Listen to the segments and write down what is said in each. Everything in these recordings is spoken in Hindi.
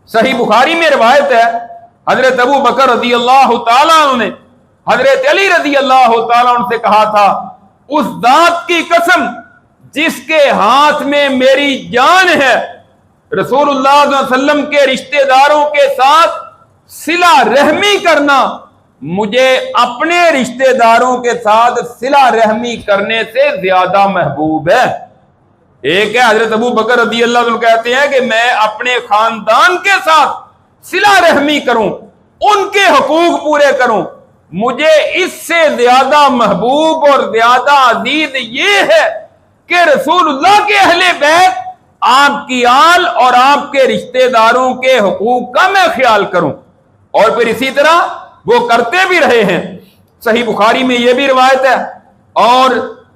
सही बुखारी में रिवायत है, हजरत अबू बकर रज़ी अल्लाह तआला अन्हु ने हजरत अली रज़ी अल्लाह तआला अन्हु से कहा था, उस जात की कसम जिसके हाथ में मेरी जान है, रसूलुल्लाह सल्लल्लाहु अलैहि वसल्लम के रिश्तेदारों के साथ सिला रहमी करना मुझे अपने रिश्तेदारों के साथ सिला रहमी करने से ज्यादा महबूब है। एक है हजरत अबू बकर रज़ी अल्लाह अन्हु कहते हैं कि मैं अपने खानदान के साथ सिला रहमी करूं, उनके हकूक पूरे करूं, मुझे इससे ज्यादा महबूब और ज्यादा अजीज ये है कि रसूलुल्लाह के अहले बैत, आपकी आल और आपके रिश्तेदारों के हकूक का मैं ख्याल करूं। और फिर इसी तरह वो करते भी रहे हैं। सही बुखारी में यह भी रिवायत है और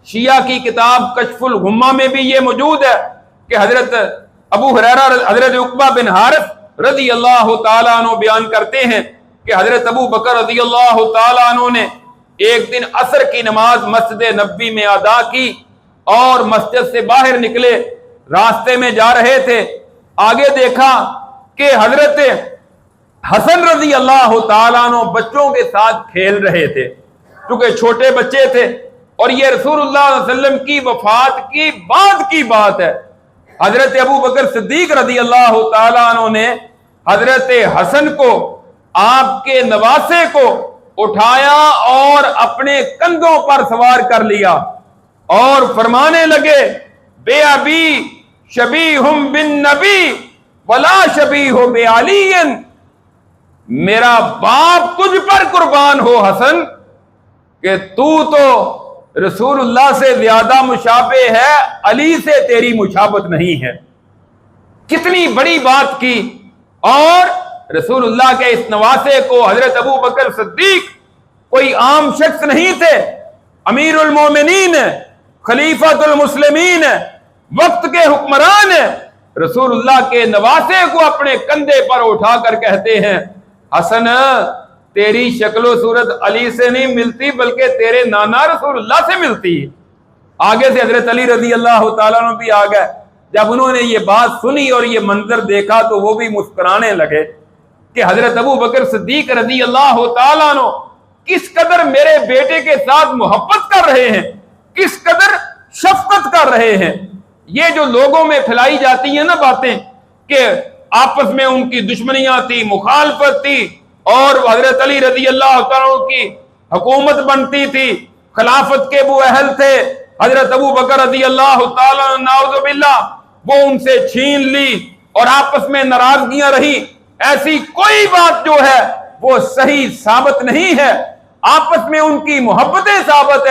शिया की किताब कशफुल गुम्मा में भी ये मौजूद है कि हजरत अबू हुरैरा हजरत उक़बा बिन हारिस रज़ी अल्लाह तआला अन्हु बयान करते हैं कि हजरत अबू बकर रज़ी अल्लाह तआला अन्हु ने एक दिन असर की नमाज मस्जिद नबी में अदा की और मस्जिद से बाहर निकले, रास्ते में जा रहे थे, आगे देखा कि हजरत हसन रज़ी अल्लाह तआला अन्हु बच्चों के साथ खेल रहे थे, क्योंकि छोटे बच्चे थे और ये रसूलुल्लाह सल्लल्लाहु अलैहि वसल्लम की वफात की बाद की बात है। हजरत अबू बकर सिद्दीक रज़ी अल्लाह तआला अन्हु ने हजरत हसन को, आपके नवासे को उठाया और अपने कंधों पर सवार कर लिया और फरमाने लगे, बे अबी शबीहुम बिन नबी वला शबीहु बे अलीयन, मेरा बाप तुझ पर कुर्बान हो हसन कि तू तो रसूलुल्लाह से ज्यादा मुशाबे है, अली से तेरी मुशाबत नहीं है। कितनी बड़ी बात की। और रसूलुल्लाह के इस नवासे को हजरत अबू बकर सिद्दीक कोई आम शख्स नहीं थे, अमीरुल मोमिनीन, खलीफातुल मुस्लिमीन, वक्त के हुक्मरान, रसूलुल्लाह के नवासे को अपने कंधे पर उठाकर कहते हैं, हसन तेरी शक्लो सूरत अली से नहीं मिलती बल्कि तेरे नाना रसूलुल्लाह से मिलती है। आगे से हजरत अली रज़ी अल्लाह तआला अन्हु भी आ गए। जब उन्होंने ये बात सुनी और ये मंजर देखा तो वो भी मुस्कुराने लगे कि हजरत अबू बकर सिद्दीक रज़ी अल्लाह तआला अन्हु किस कदर मेरे बेटे के साथ मोहब्बत कर रहे हैं, किस कदर शफकत कर रहे हैं। ये जो लोगों में फैलाई जाती है ना बातें कि आपस में उनकी दुश्मनियां थी, मुखालफत थी और हजरत अली रज़ी अल्लाह तआला अन्हु की हुकूमत बनती थी, खिलाफत के वो अहल थे, हजरत अबू बकर रज़ी अल्लाह तआला अन्हु नाउज़ु बिल्लाह वो उनसे छीन ली और आपस में नाराजगियां रही। ऐसी कोई बात जो है वो सही साबित नहीं है। आपस में उनकी मोहब्बतें साबित है।